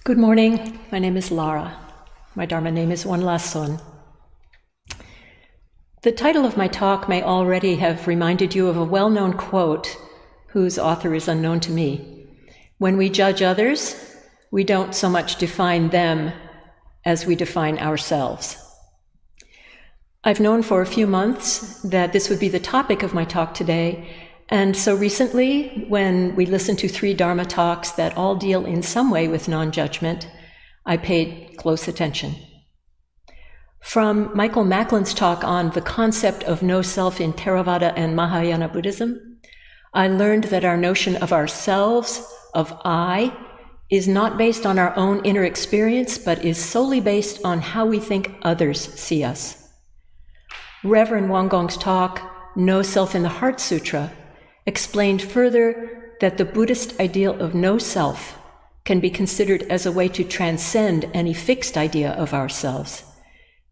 Good morning. My name is Lara. My Dharma name is One Lason. The title of my talk may already have reminded you of a well-known quote whose author is unknown to me. When we judge others, we don't so much define them as we define ourselves. I've known for a few months that this would be the topic of my talk today, and so recently, when we listened to 3 Dharma talks that all deal in some way with non-judgment, I paid close attention. From Michael Macklin's talk on the concept of no self in Theravada and Mahayana Buddhism, I learned that our notion of ourselves, of I, is not based on our own inner experience, but is solely based on how we think others see us. Reverend Wanggong's talk, No Self in the Heart Sutra, explained further that the Buddhist ideal of no self can be considered as a way to transcend any fixed idea of ourselves,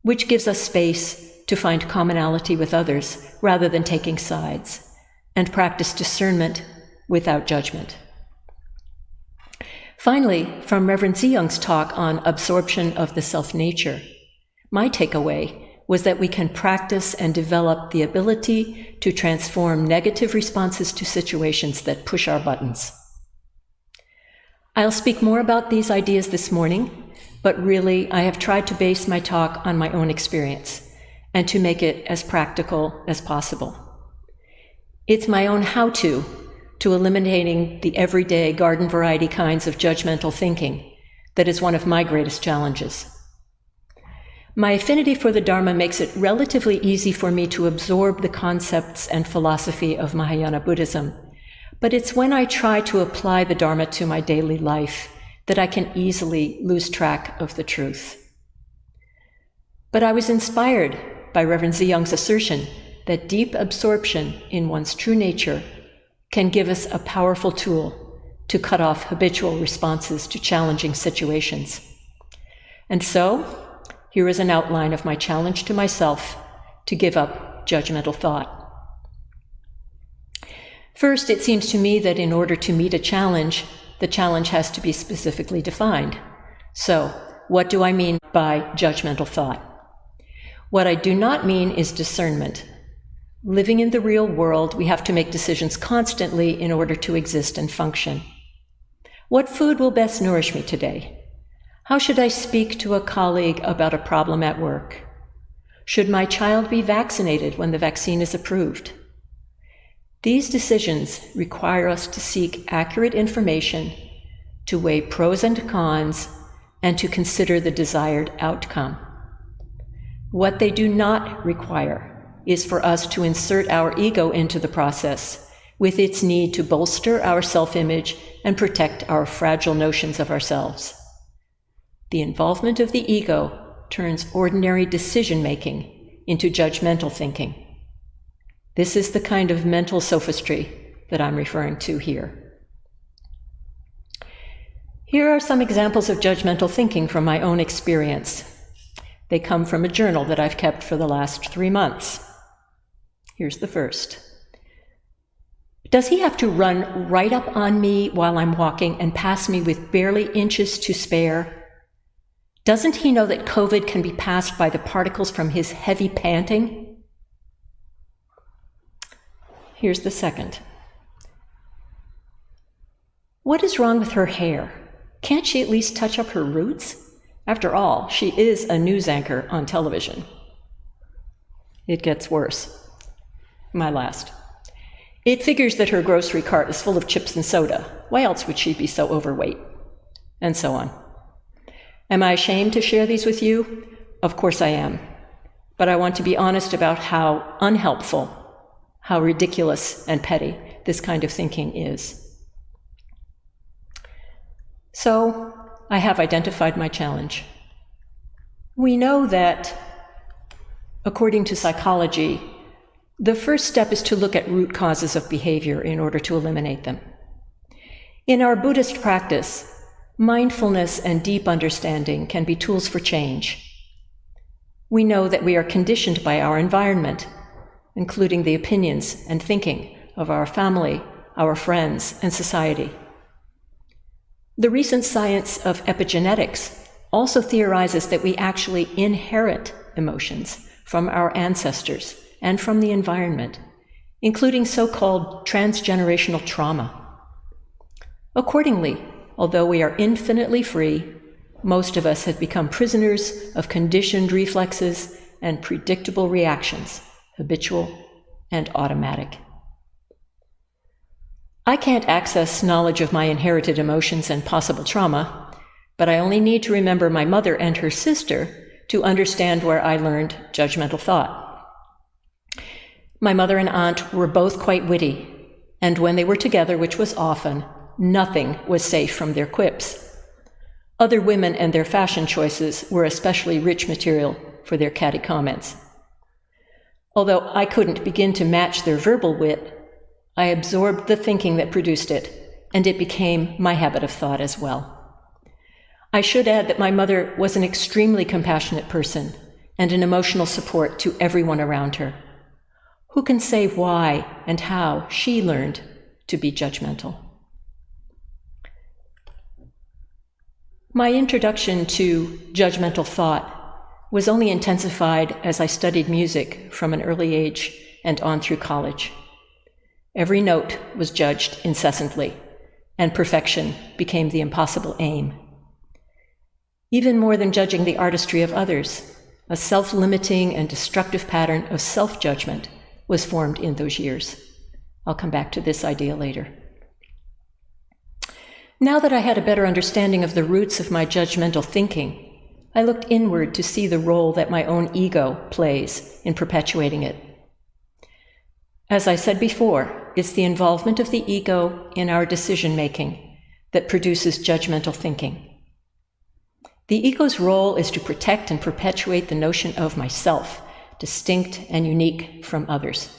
which gives us space to find commonality with others rather than taking sides, and practice discernment without judgment. Finally, from Reverend Ziyang's talk on absorption of the self-nature, my takeaway was that we can practice and develop the ability to transform negative responses to situations that push our buttons. I'll speak more about these ideas this morning, but really I have tried to base my talk on my own experience and to make it as practical as possible. It's my own how-to eliminating the everyday garden variety kinds of judgmental thinking that is one of my greatest challenges. My affinity for the Dharma makes it relatively easy for me to absorb the concepts and philosophy of Mahayana Buddhism, but it's when I try to apply the Dharma to my daily life that I can easily lose track of the truth. But I was inspired by Reverend Ziyang's assertion that deep absorption in one's true nature can give us a powerful tool to cut off habitual responses to challenging situations. And so, here is an outline of my challenge to myself to give up judgmental thought. First, it seems to me that in order to meet a challenge, the challenge has to be specifically defined. So, what do I mean by judgmental thought? What I do not mean is discernment. Living in the real world, we have to make decisions constantly in order to exist and function. What food will best nourish me today? How should I speak to a colleague about a problem at work? Should my child be vaccinated when the vaccine is approved? These decisions require us to seek accurate information, to weigh pros and cons, and to consider the desired outcome. What they do not require is for us to insert our ego into the process with its need to bolster our self-image and protect our fragile notions of ourselves. The involvement of the ego turns ordinary decision-making into judgmental thinking. This is the kind of mental sophistry that I'm referring to here. Here are some examples of judgmental thinking from my own experience. They come from a journal that I've kept for the last 3 months. Here's the first. Does he have to run right up on me while I'm walking and pass me with barely inches to spare? Doesn't he know that COVID can be passed by the particles from his heavy panting? Here's the second. What is wrong with her hair? Can't she at least touch up her roots? After all, she is a news anchor on television. It gets worse. My last. It figures that her grocery cart is full of chips and soda. Why else would she be so overweight? And so on. Am I ashamed to share these with you? Of course I am. But I want to be honest about how unhelpful, how ridiculous and petty this kind of thinking is. So, I have identified my challenge. We know that, according to psychology, the first step is to look at root causes of behavior in order to eliminate them. In our Buddhist practice, mindfulness and deep understanding can be tools for change. We know that we are conditioned by our environment, including the opinions and thinking of our family, our friends, and society. The recent science of epigenetics also theorizes that we actually inherit emotions from our ancestors and from the environment, including so-called transgenerational trauma. Accordingly, although we are infinitely free, most of us have become prisoners of conditioned reflexes and predictable reactions, habitual and automatic. I can't access knowledge of my inherited emotions and possible trauma, but I only need to remember my mother and her sister to understand where I learned judgmental thought. My mother and aunt were both quite witty, and when they were together, which was often, nothing was safe from their quips. Other women and their fashion choices were especially rich material for their catty comments. Although I couldn't begin to match their verbal wit, I absorbed the thinking that produced it, and it became my habit of thought as well. I should add that my mother was an extremely compassionate person and an emotional support to everyone around her. Who can say why and how she learned to be judgmental? My introduction to judgmental thought was only intensified as I studied music from an early age and on through college. Every note was judged incessantly, and perfection became the impossible aim. Even more than judging the artistry of others, a self-limiting and destructive pattern of self-judgment was formed in those years. I'll come back to this idea later. Now that I had a better understanding of the roots of my judgmental thinking, I looked inward to see the role that my own ego plays in perpetuating it. As I said before, it's the involvement of the ego in our decision-making that produces judgmental thinking. The ego's role is to protect and perpetuate the notion of myself, distinct and unique from others.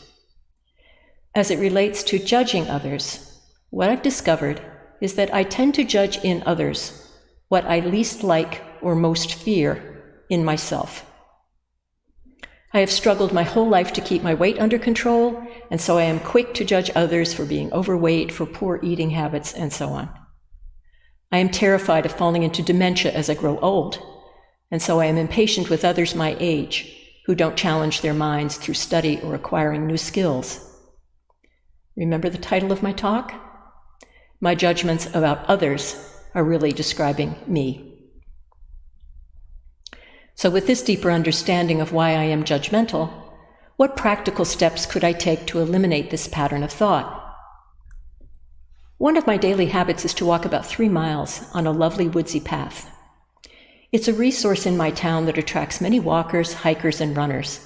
As it relates to judging others, what I've discovered is that I tend to judge in others what I least like or most fear in myself. I have struggled my whole life to keep my weight under control, and so I am quick to judge others for being overweight, for poor eating habits, and so on. I am terrified of falling into dementia as I grow old, and so I am impatient with others my age who don't challenge their minds through study or acquiring new skills. Remember the title of my talk? My judgments about others are really describing me. So with this deeper understanding of why I am judgmental, what practical steps could I take to eliminate this pattern of thought? One of my daily habits is to walk about 3 miles on a lovely woodsy path. It's a resource in my town that attracts many walkers, hikers, and runners.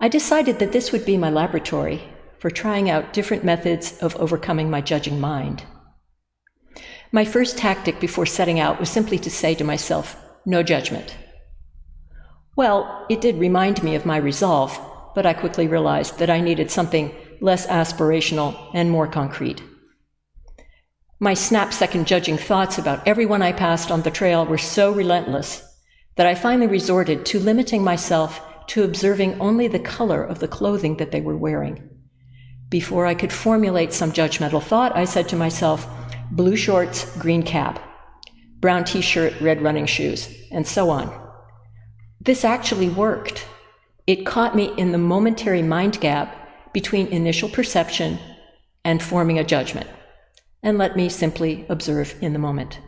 I decided that this would be my laboratory for trying out different methods of overcoming my judging mind. My first tactic before setting out was simply to say to myself, no judgment. Well, it did remind me of my resolve, but I quickly realized that I needed something less aspirational and more concrete. My snap-second judging thoughts about everyone I passed on the trail were so relentless that I finally resorted to limiting myself to observing only the color of the clothing that they were wearing. Before I could formulate some judgmental thought, I said to myself, blue shorts, green cap, brown t-shirt, red running shoes, and so on. This actually worked. It caught me in the momentary mind gap between initial perception and forming a judgment, and let me simply observe in the moment.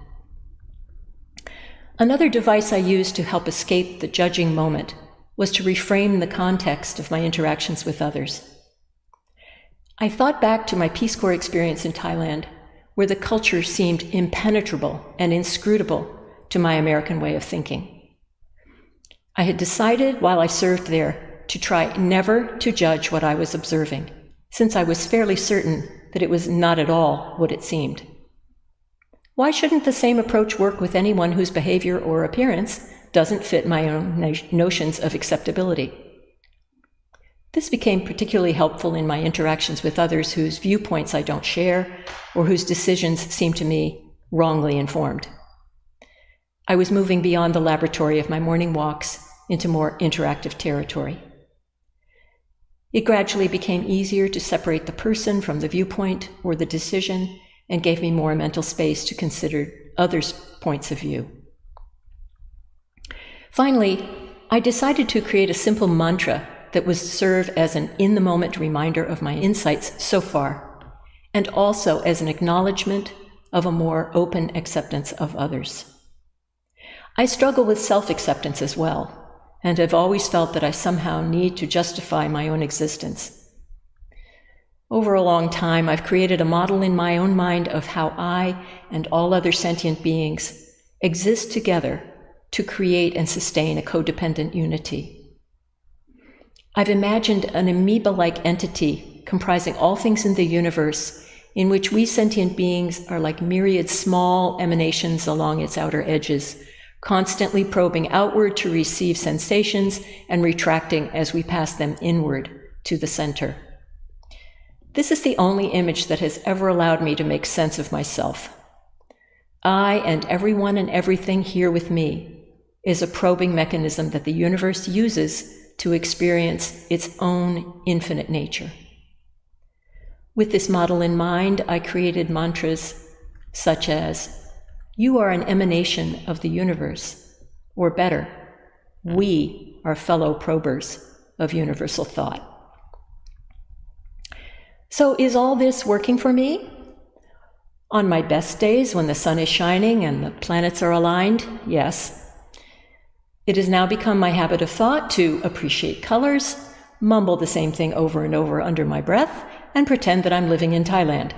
Another device I used to help escape the judging moment was to reframe the context of my interactions with others. I thought back to my Peace Corps experience in Thailand, where the culture seemed impenetrable and inscrutable to my American way of thinking. I had decided while I served there to try never to judge what I was observing, since I was fairly certain that it was not at all what it seemed. Why shouldn't the same approach work with anyone whose behavior or appearance doesn't fit my own notions of acceptability? This became particularly helpful in my interactions with others whose viewpoints I don't share or whose decisions seem to me wrongly informed. I was moving beyond the laboratory of my morning walks into more interactive territory. It gradually became easier to separate the person from the viewpoint or the decision and gave me more mental space to consider others' points of view. Finally, I decided to create a simple mantra that would serve as an in-the-moment reminder of my insights so far, and also as an acknowledgement of a more open acceptance of others. I struggle with self-acceptance as well, and have always felt that I somehow need to justify my own existence. Over a long time, I've created a model in my own mind of how I and all other sentient beings exist together to create and sustain a codependent unity. I've imagined an amoeba-like entity comprising all things in the universe, in which we sentient beings are like myriad small emanations along its outer edges, constantly probing outward to receive sensations and retracting as we pass them inward to the center. This is the only image that has ever allowed me to make sense of myself. I and everyone and everything here with me is a probing mechanism that the universe uses to experience its own infinite nature. With this model in mind, I created mantras such as, "You are an emanation of the universe," or better, "We are fellow probers of universal thought." So is all this working for me? On my best days, when the sun is shining and the planets are aligned, yes. It has now become my habit of thought to appreciate colors, mumble the same thing over and over under my breath, and pretend that I'm living in Thailand.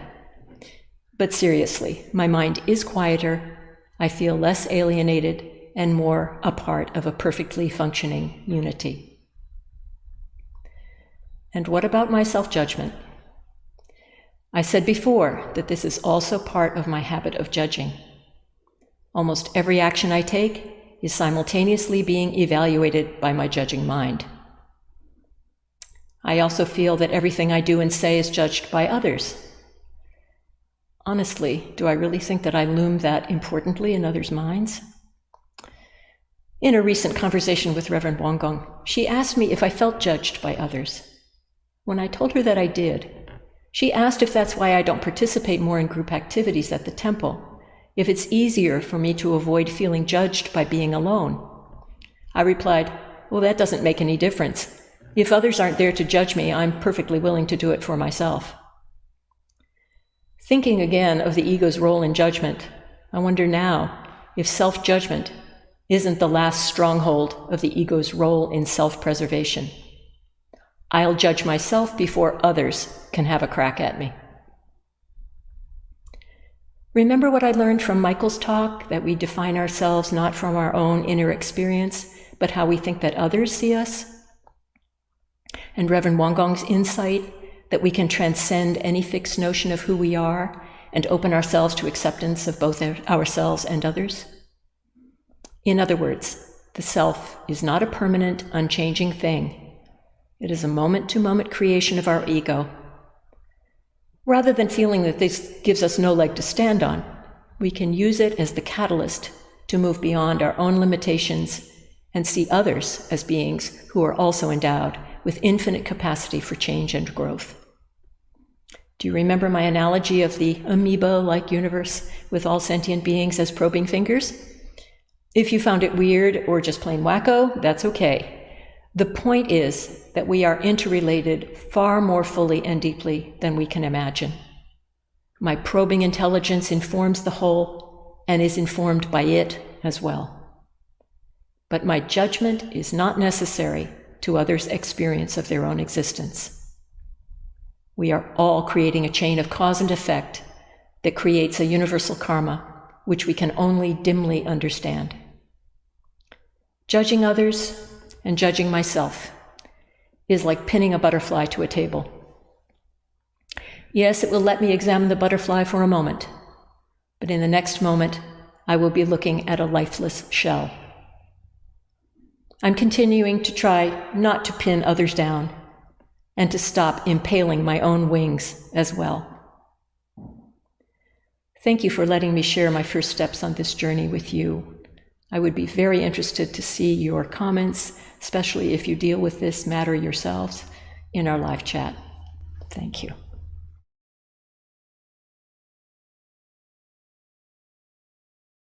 But seriously, my mind is quieter, I feel less alienated, and more a part of a perfectly functioning unity. And what about my self-judgment? I said before that this is also part of my habit of judging. Almost every action I take is simultaneously being evaluated by my judging mind. I also feel that everything I do and say is judged by others. Honestly, do I really think that I loom that importantly in others' minds? In a recent conversation with Reverend Wongong, she asked me if I felt judged by others. When I told her that I did, she asked if that's why I don't participate more in group activities at the temple, if it's easier for me to avoid feeling judged by being alone. I replied, "Well, that doesn't make any difference. If others aren't there to judge me, I'm perfectly willing to do it for myself." Thinking again of the ego's role in judgment, I wonder now if self-judgment isn't the last stronghold of the ego's role in self-preservation. I'll judge myself before others can have a crack at me. Remember what I learned from Michael's talk, that we define ourselves not from our own inner experience, but how we think that others see us? And Reverend Wongong's insight that we can transcend any fixed notion of who we are and open ourselves to acceptance of both ourselves and others? In other words, the self is not a permanent, unchanging thing. It is a moment-to-moment creation of our ego. Rather than feeling that this gives us no leg to stand on, we can use it as the catalyst to move beyond our own limitations and see others as beings who are also endowed with infinite capacity for change and growth. Do you remember my analogy of the amoeba-like universe with all sentient beings as probing fingers? If you found it weird or just plain wacko, that's okay. The point is that we are interrelated far more fully and deeply than we can imagine. My probing intelligence informs the whole and is informed by it as well. But my judgment is not necessary to others' experience of their own existence. We are all creating a chain of cause and effect that creates a universal karma, which we can only dimly understand. Judging others and judging myself is like pinning a butterfly to a table. Yes, it will let me examine the butterfly for a moment, but in the next moment, I will be looking at a lifeless shell. I'm continuing to try not to pin others down and to stop impaling my own wings as well. Thank you for letting me share my first steps on this journey with you. I would be very interested to see your comments, especially if you deal with this matter yourselves, in our live chat. Thank you.